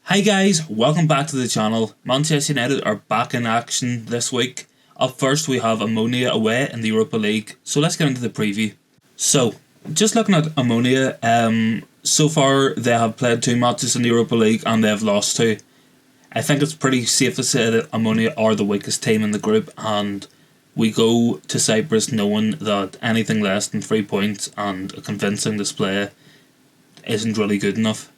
Hi guys, welcome back to the channel. Manchester United are back in action this week. Up first we have Omonia away in the Europa League, so let's get into the preview. So, just looking at Omonia, so far they have played 2 matches in the Europa League and they have lost 2. I think it's pretty safe to say that Omonia are the weakest team in the group, and we go to Cyprus knowing that anything less than 3 points and a convincing display isn't really good enough.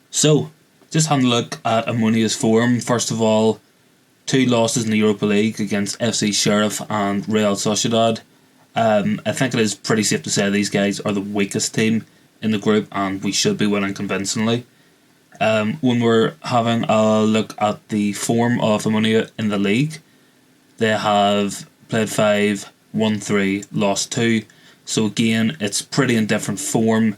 So, just having a look at Omonia's form. First of all, 2 losses in the Europa League against FC Sheriff and Real Sociedad. I think it is pretty safe to say these guys are the weakest team in the group and we should be winning convincingly. When we're having a look at the form of Omonia in the league, they have played 5, won 3, lost 2. So again, it's pretty indifferent form.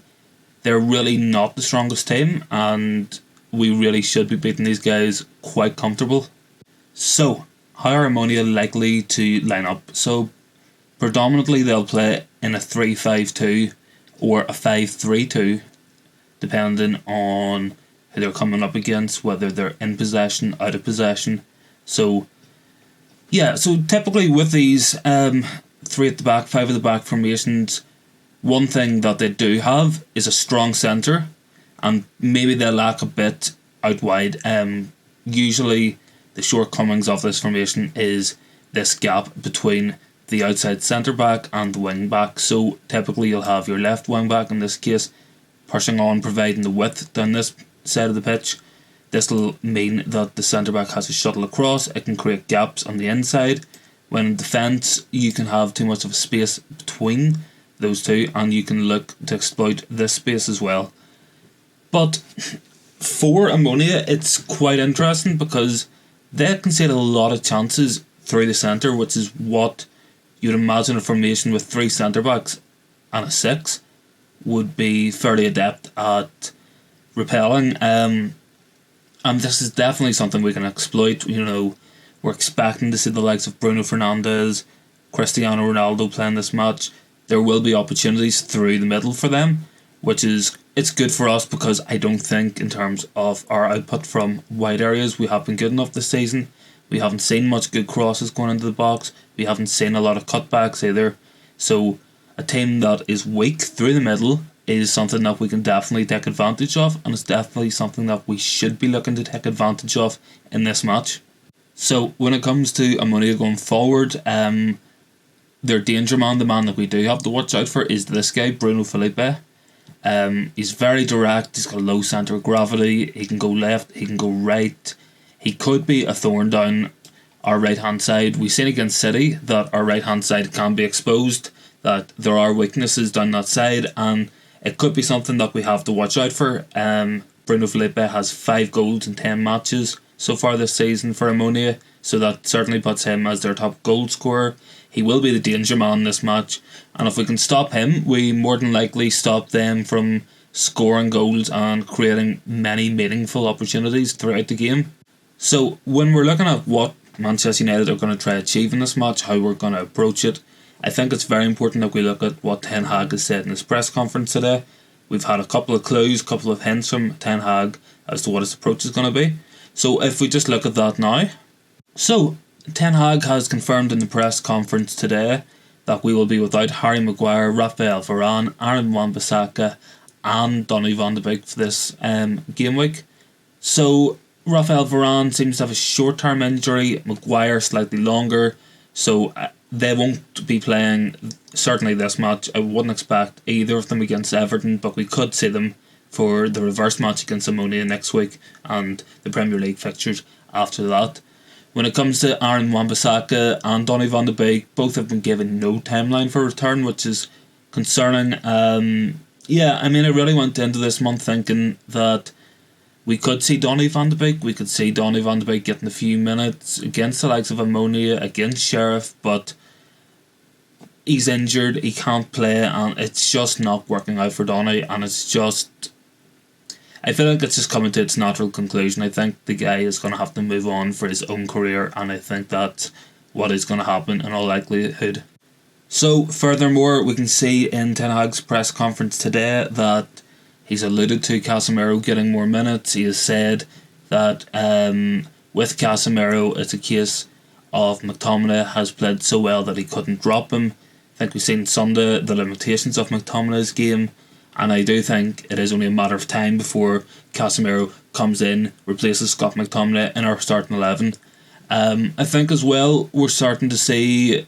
They're really not the strongest team and we really should be beating these guys quite comfortable. So, how are Omonia likely to line up? So, predominantly they'll play in a 3-5-2 or a 5-3-2, depending on who they're coming up against, whether they're in possession, out of possession. So, yeah, so typically with these 3 at the back, 5 at the back formations, one thing that they do have is a strong centre, and maybe they lack a bit out wide. Usually the shortcomings of this formation is this gap between the outside centre back and the wing back. So typically you'll have your left wing back, in this case, pushing on, providing the width down this side of the pitch. This will mean that the centre back has to shuttle across. It can create gaps on the inside. When in defence, you can have too much of a space between those two, and you can look to exploit this space as well. But for Omonia, it's quite interesting because they concede a lot of chances through the centre, which is what you'd imagine a formation with 3 centre backs and a 6 would be fairly adept at repelling. And this is definitely something we can exploit. You know, we're expecting to see the likes of Bruno Fernandes, Cristiano Ronaldo playing this match. There will be opportunities through the middle for them, which is, it's good for us because I don't think in terms of our output from wide areas we have been good enough this season. We haven't seen much good crosses going into the box. We haven't seen a lot of cutbacks either. So a team that is weak through the middle is something that we can definitely take advantage of, and it's definitely something that we should be looking to take advantage of in this match. So when it comes to Omonia going forward, their danger man, the man that we do have to watch out for, is this guy, Bruno Felipe. He's very direct, he's got a low centre of gravity, he can go left, he can go right. He could be a thorn down our right hand side. We've seen against City that our right hand side can be exposed, that there are weaknesses down that side, and it could be something that we have to watch out for. Bruno Felipe has 5 goals in 10 matches so far this season for Omonia, so that certainly puts him as their top goal scorer. He will be the danger man this match, and if we can stop him, we more than likely stop them from scoring goals and creating many meaningful opportunities throughout the game. So when we're looking at what Manchester United are going to try to achieve in this match, how we're going to approach it, I think it's very important that we look at what Ten Hag has said in his press conference today. We've had a couple of clues, a couple of hints from Ten Hag as to what his approach is going to be. So if we just look at that now. So Ten Hag has confirmed in the press conference today that we will be without Harry Maguire, Raphael Varane, Aaron Wan-Bissaka and Donny van de Beek for this game week. So Raphael Varane seems to have a short-term injury, Maguire slightly longer, so they won't be playing certainly this match. I wouldn't expect either of them against Everton, but we could see them for the reverse match against Omonia next week and the Premier League fixtures after that. When it comes to Aaron Wan-Bissaka and Donny van de Beek, both have been given no timeline for return, which is concerning. I really went into this month thinking that we could see Donny van de Beek. We could see Donny van de Beek getting a few minutes against the likes of Omonia, against Sheriff, but he's injured, he can't play, and it's just not working out for Donny, and it's just, I feel like it's just coming to its natural conclusion. I think the guy is going to have to move on for his own career, and I think that's what is going to happen in all likelihood. So, furthermore, we can see in Ten Hag's press conference today that he's alluded to Casemiro getting more minutes. He has said that with Casemiro, it's a case of McTominay has played so well that he couldn't drop him. I think we've seen Sunday the limitations of McTominay's game, and I do think it is only a matter of time before Casemiro comes in, replaces Scott McTominay in our starting 11. I think as well we're starting to see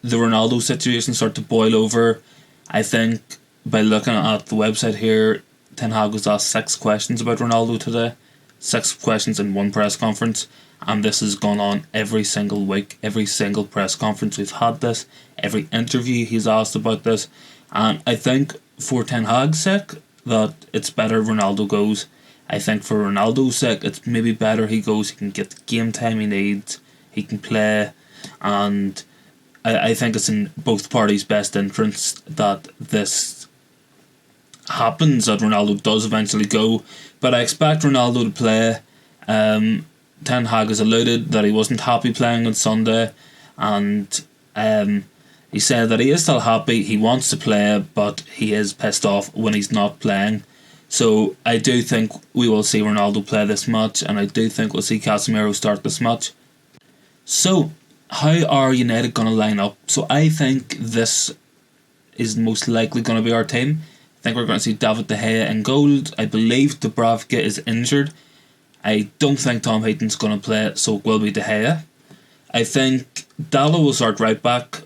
the Ronaldo situation start to boil over. I think by looking at the website here, Ten Hag was asked 6 questions about Ronaldo today. 6 questions in one press conference, and this has gone on every single week, every single press conference we've had this, every interview he's asked about this, and I think for Ten Hag's sake that it's better Ronaldo goes. I think for Ronaldo's sake it's maybe better he goes, he can get the game time he needs, he can play, and I think it's in both parties' best interest that this happens, that Ronaldo does eventually go. But I expect Ronaldo to play. Ten Hag has alluded that he wasn't happy playing on Sunday, and he said that he is still happy, he wants to play, but he is pissed off when he's not playing. So I do think we will see Ronaldo play this match, and I do think we'll see Casemiro start this match. So how are United going to line up? So I think this is most likely going to be our team. I think we're going to see David De Gea in goal. I believe Dubravka is injured. I don't think Tom Heaton's going to play, so it will be De Gea. I think Dalot will start right back.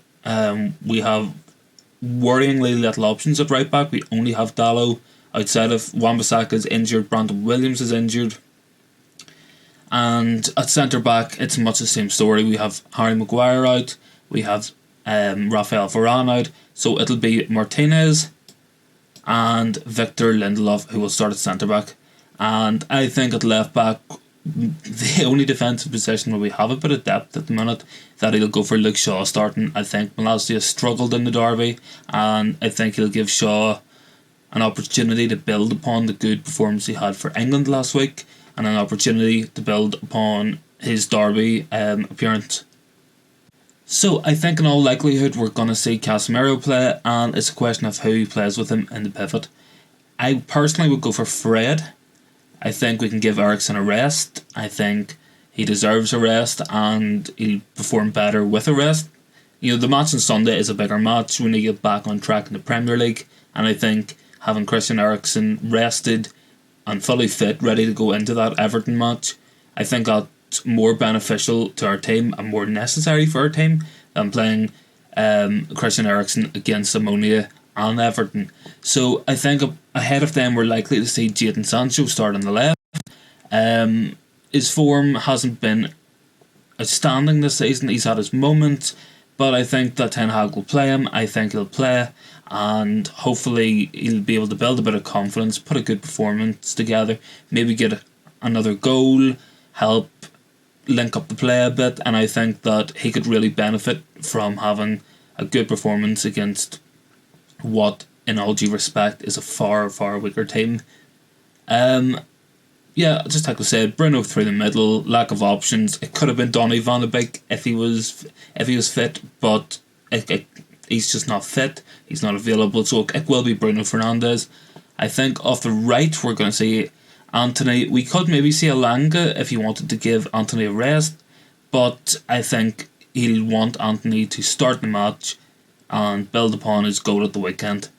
We have worryingly little options at right back. We only have Dalot. Outside of Wan-Bissaka is injured, Brandon Williams is injured. And at centre back, it's much the same story. We have Harry Maguire out, we have Rafael Varane out, so it'll be Martinez and Victor Lindelof who will start at centre back. And I think at left back, the only defensive position where we have a bit of depth at the minute, that he'll go for Luke Shaw starting. I think Malaysia struggled in the derby, and I think he'll give Shaw an opportunity to build upon the good performance he had for England last week, and an opportunity to build upon his derby appearance. So I think in all likelihood we're going to see Casemiro play, and it's a question of who plays with him in the pivot. I personally would go for Fred. I think we can give Eriksen a rest. I think he deserves a rest, and he'll perform better with a rest. You know, the match on Sunday is a bigger match. We need to get back on track in the Premier League, and I think having Christian Eriksen rested and fully fit, ready to go into that Everton match, I think that's more beneficial to our team and more necessary for our team than playing Christian Eriksen against Omonia and Everton. So I think ahead of them we're likely to see Jadon Sancho start on the left. His form hasn't been outstanding this season. He's had his moments, but I think that Ten Hag will play him. I think he'll play, and hopefully he'll be able to build a bit of confidence, put a good performance together, maybe get another goal, help link up the play a bit, and I think that he could really benefit from having a good performance against what, in all due respect, is a far, far weaker team. Yeah, just like I said, Bruno through the middle, lack of options. It could have been Donny van de Beek if he was fit, but he's just not fit. He's not available, so it will be Bruno Fernandes. I think off the right we're going to see Antony. We could maybe see Elanga if he wanted to give Antony a rest, but I think he'll want Antony to start the match and build upon his goal at the weekend.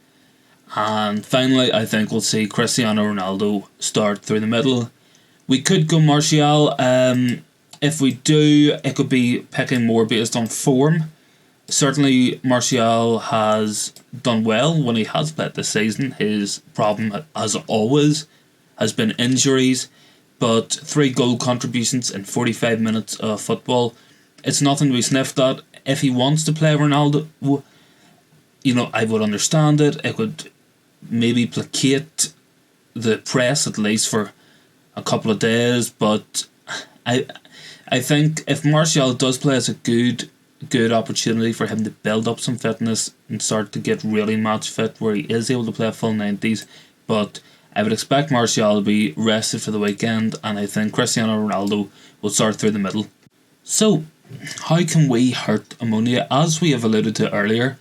And finally, I think we'll see Cristiano Ronaldo start through the middle. We could go Martial. If we do, it could be picking more based on form. Certainly, Martial has done well when he has played this season. His problem, as always, has been injuries. But 3 goal contributions in 45 minutes of football, it's nothing to be sniffed at. If he wants to play Ronaldo, you know, I would understand it. It would maybe placate the press at least for a couple of days, but I think if Martial does play, it's a good opportunity for him to build up some fitness and start to get really match fit where he is able to play a full 90s. But I would expect Martial to be rested for the weekend, and I think Cristiano Ronaldo will start through the middle. So how can we hurt Omonia? As we have alluded to earlier,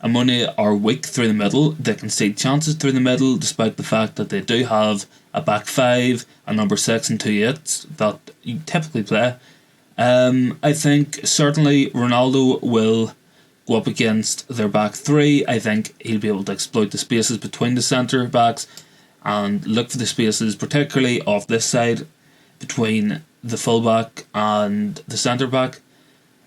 Omonia are weak through the middle. They concede chances through the middle, despite the fact that they do have a back five, a number 6 and 2 8s that you typically play. I think certainly Ronaldo will go up against their back three. I think he'll be able to exploit the spaces between the centre backs and look for the spaces, particularly off this side between the fullback and the centre back.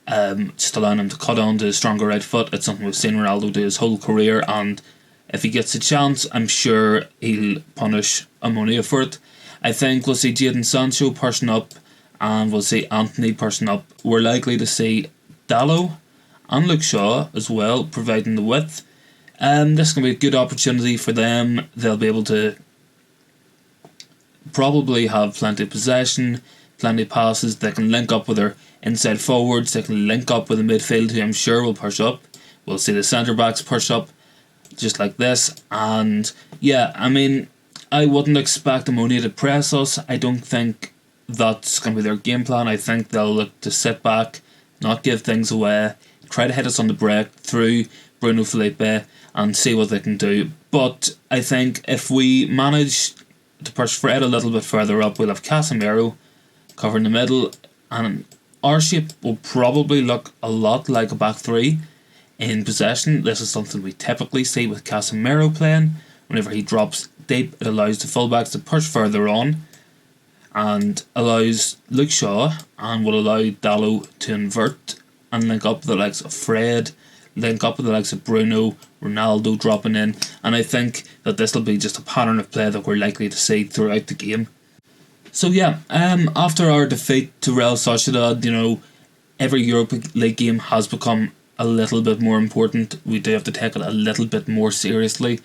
Just allowing him to cut on to his stronger right foot. It's something we've seen Ronaldo do his whole career, and if he gets a chance, I'm sure he'll punish Omonia for it. I think we'll see Jadon Sancho person up, and we'll see Anthony person up. We're likely to see Dalot and Luke Shaw as well, providing the width. This is going to be a good opportunity for them. They'll be able to probably have plenty of possession, plenty of passes. They can link up with their inside forwards. They can link up with the midfield, who I'm sure will push up. We'll see the centre backs push up, just like this. And yeah, I mean, I wouldn't expect Omonia to press us. I don't think that's going to be their game plan. I think they'll look to sit back, not give things away, try to hit us on the break through Bruno Felipe and see what they can do. But I think if we manage to push Fred a little bit further up, we'll have Casemiro covering the middle, and our shape will probably look a lot like a back three in possession. This is something we typically see with Casemiro playing. Whenever he drops deep, it allows the fullbacks to push further on and allows Luke Shaw and will allow Dalot to invert and link up with the likes of Fred, link up with the likes of Bruno, Ronaldo dropping in, and I think that this will be just a pattern of play that we're likely to see throughout the game. So yeah, after our defeat to Real Sociedad, every Europa League game has become a little bit more important. We do have to take it a little bit more seriously.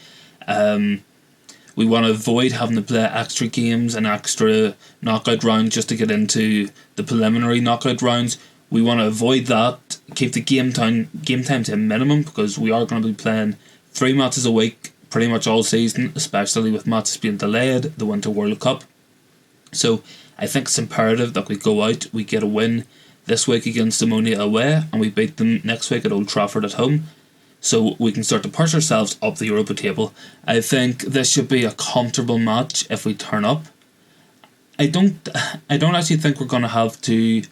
We want to avoid having to play extra games and extra knockout rounds just to get into the preliminary knockout rounds. We want to avoid that, keep the game time to a minimum, because we are going to be playing 3 matches a week pretty much all season, especially with matches being delayed, the Winter World Cup. So I think it's imperative that we go out, we get a win this week against Omonia away, and we beat them next week at Old Trafford at home, so we can start to push ourselves up the Europa table. I think this should be a comfortable match if we turn up. I don't actually think we're going to have to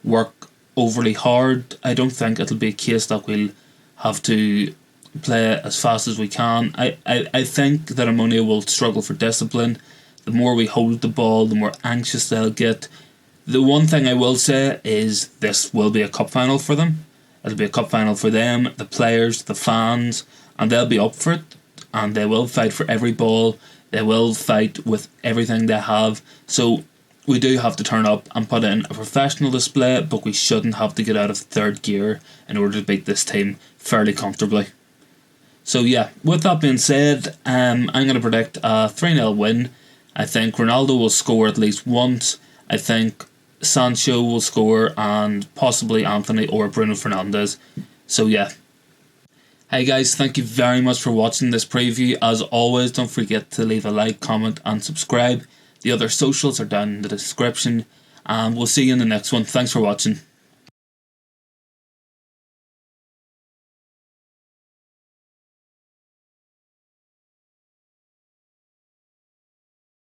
work overly hard. I don't think it'll be a case that we'll have to play as fast as we can. I think that Omonia will struggle for discipline. The more we hold the ball, the more anxious they'll get. The one thing I will say is this will be a cup final for them. It'll be a cup final for them, the players, the fans, and they'll be up for it, and they will fight for every ball. They will fight with everything they have. So we do have to turn up and put in a professional display, but we shouldn't have to get out of third gear in order to beat this team fairly comfortably. So yeah, with that being said, I'm going to predict a 3-0 win. I think Ronaldo will score at least once. I think Sancho will score, and possibly Anthony or Bruno Fernandes. So yeah. Hey guys, thank you very much for watching this preview. As always, don't forget to leave a like, comment and subscribe. The other socials are down in the description, and we'll see you in the next one. Thanks for watching.